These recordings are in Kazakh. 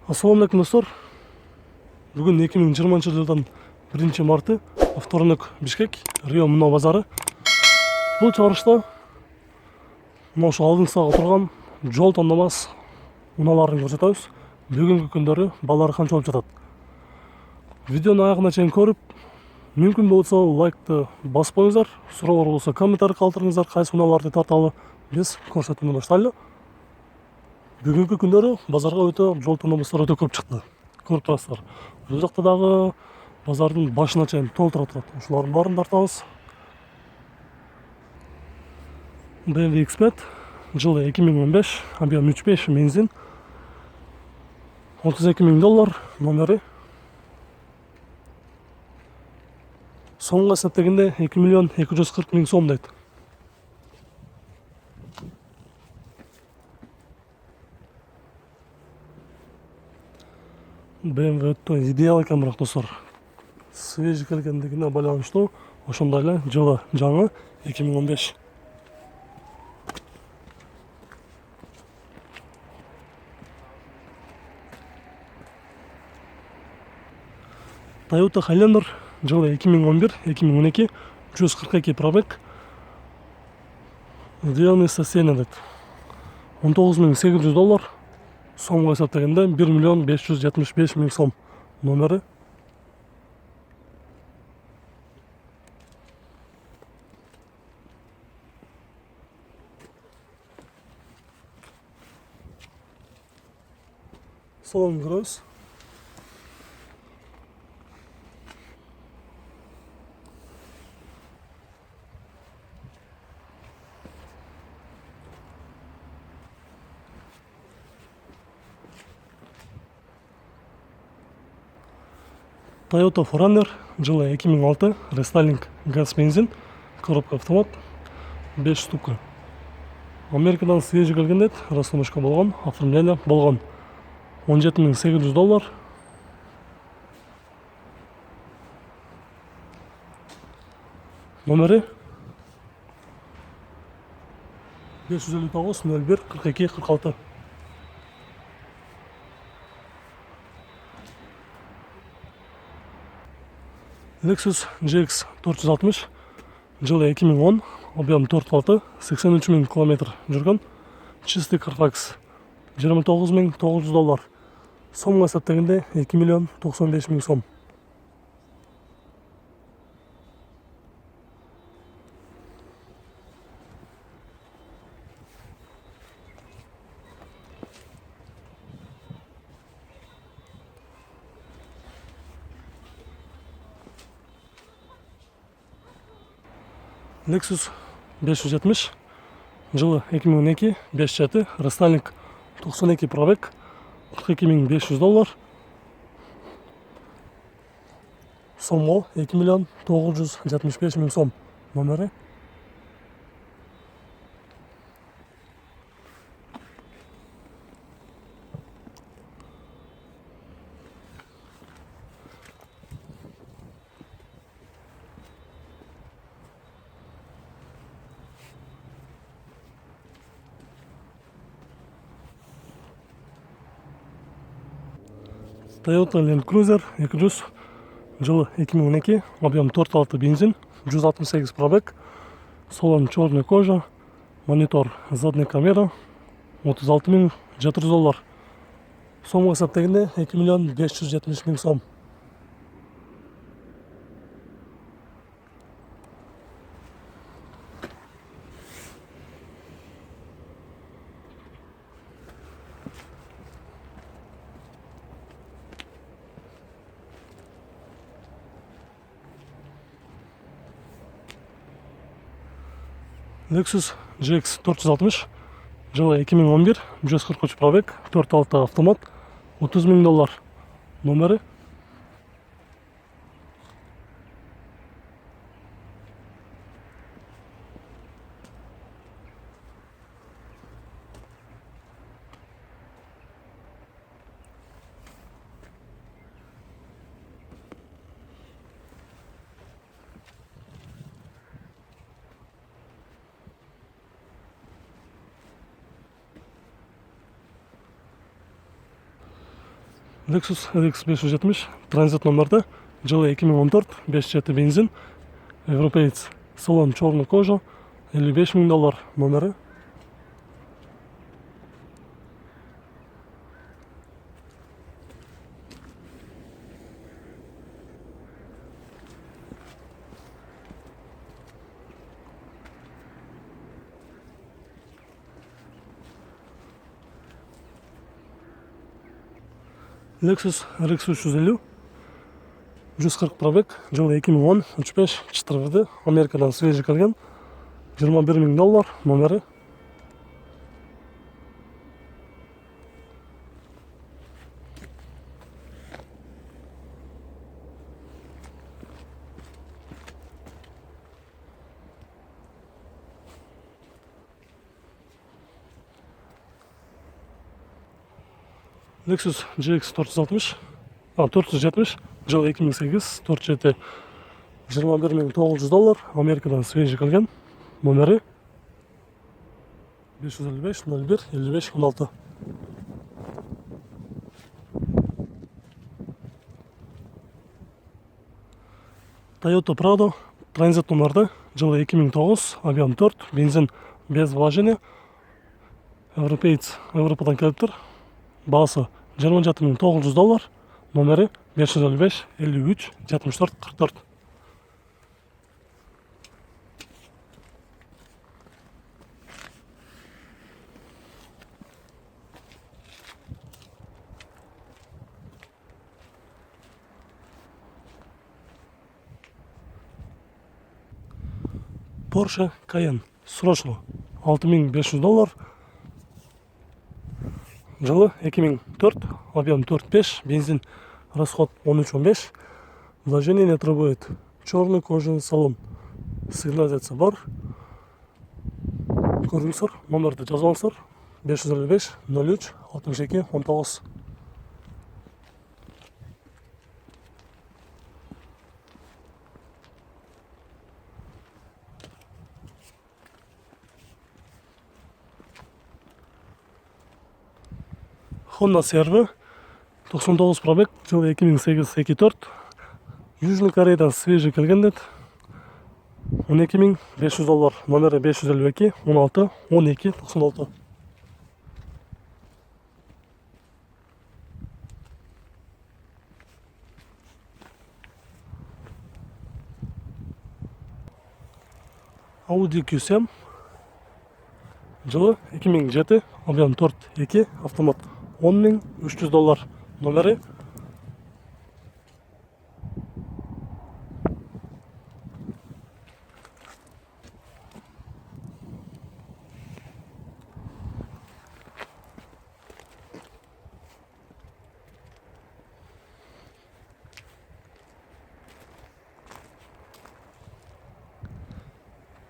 Ассалаумалейкум достор. Бүгін 2020 жылдан 1 марты, вторник, Бишкек, Рио Муна базары. Бұл чарышта мына ошо алдыңызда отырған жол тандамас унааларын көрсөтөбүз. Бүгүнкү күндөрү балдар канча болуп жатат. Видеону аягына чейин көрүп, мүмкүн болсо лайкты басып коюңуздар. Суроолор болсо комментарий калтырыңыздар, кайсы унааларды тарталы биз көрсөтүүнү баштайлы. Бүгүнкү күндөрү базарга өтө жол тандамастар өтө көп чыкты. Көрүп турасыздар. Бул жакта дагы базардын башына чейин толтура турат. Ушулардын баарын тартабыз. BMW X5 жылы 2015, объем 3.5 бензин, $32.000 номери. Соңғы эсептегенде 2.240.000 сом дейт. BMW өтө идеал экен, бирок достор. Свежий келгендигине байланыштуу, ошондой эле жылы жаңы 2015. Toyota Highlander жылы 2011-2012, 142 пробег. Идеальный состояние дейт. $19.800. Соңғы эсептегенде 1.575.000 сом номери. Салон көрөбүз. Toyota 4Runner жылы 2006, рестайлинг газ бензин, коробка автомат, 5 штука. Америкадан свежий келген дейт, расстановка болгон, оформление болгон. $17.800. Номери 559 01 42 46. Lexus GX 460 жылы 2010, объем 4.6, 83.000 км жүргөн. Чистый Carfax $29.900. Соңғы эсептегенде 2.095.000 сом. Lexus 570 жылы 2012, 5.7, рестайлинг 92 пробег, $42.500. Сомго 2.975.000 сом номери. Toyota Land Cruiser 200 жылы 2012, объем 4.6 бензин, 168 пробег, салон черная кожа, монитор задняя камера, $36.700. Соңғы эсептегенде 2.570.000 сом. Lexus GX 460 жылы 2011, 143 пробег, 4.6 автомат, $30.000 номери. Lexus RX 570 транзит номерде, жылы 2014, 5.7 бензин, европеец, салон черная кожа, $55,000 номері. Lexus RX 350, 140 пробег, жылы 2010, 35, 4 Америкадан свежий келген, $21,000 номері. Lexus GX 460, 470, жылы 2008, 4.7, $21,900, Америкадан свежий келген, номері 555 01 55 16. Toyota Prado, транзит номерде, жылы 2009, объем 4, бензин без вложения, европеец, Европадан келіп тұр, бағасы $27,900, номері 555 53 74 44. Porsche Cayenne, срочно, $6,500, жылы 2004, объем 4.5, бензин, расход 13-15, вложение не требует, черный кожаный салон, сигнализация бар, көріңіздер, номерді жазылыңыздар, 555 03 62 19. Honda CR-V, 99 пробег, жылы 2008-24, Южный Кореядан свежий келген деді, $12,500, номері 552 16 12 96. Audi Q7, жылы 2007, объем 4.2, автомат, $10,300, номері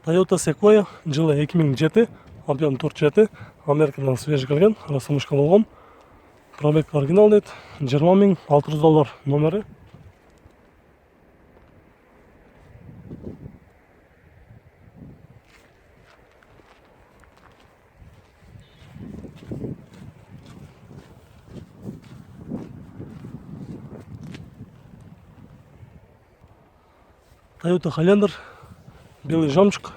Toyota Sequoia, жылы 2007, объем 4.7, Америкадан свежий келген, расымышқа болған, пробег оригинал деді, $20,600, номері Toyota Highlander, белый жамчик,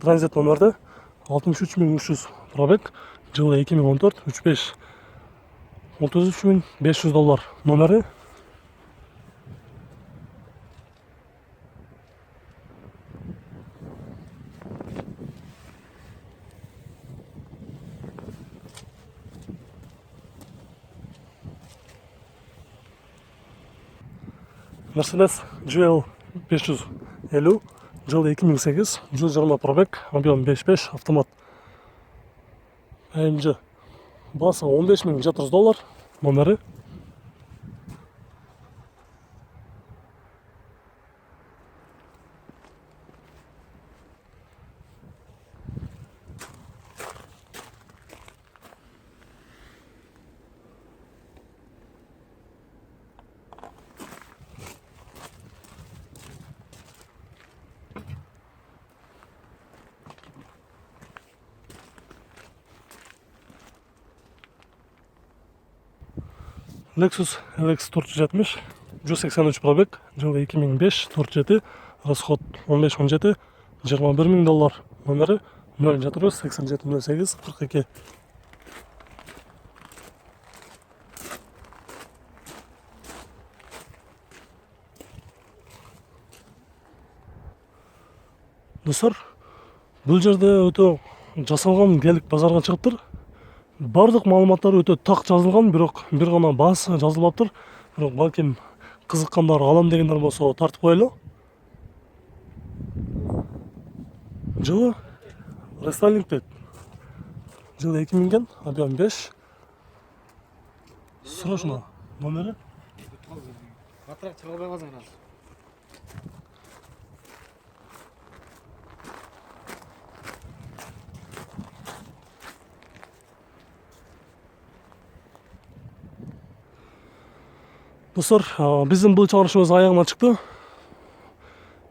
транзит номерде, 63,300 пробег, жылы 2014, 35, $33,500, номері Mercedes GL 550, жылы 2008, 120 пробег, объем 5.5, автомат. AMG, басы $15,700, номері Lexus LX 470 183 пробег, жылы 2005, 47, расход 15-17, $21,000, номері 0,8708 Достар, бұл жерде өте жасалған гелик базарға шығыптыр. Барлық маалыматтар өте тақ жазылған, бирок бир гана баасы жазылбаптыр. Бирок балким кызыккандар, алам дегендер болсо тартып коелу. Жылы рестайлинг дейт. Жылы 2000 объем 5. Срочно номери. Батырақ чыга албай калсаң азыр. Достар, биздин бул чыгарышыбыз аягына чыкты.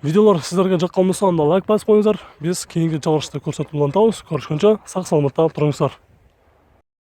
Видеолор сиздерге жаккан болсо анда лайк басып коюңуздар. Биз кийинки чыгарышта көрсөтүп улантабыз. Көрүшкөнчө сак саламатта туруңуздар.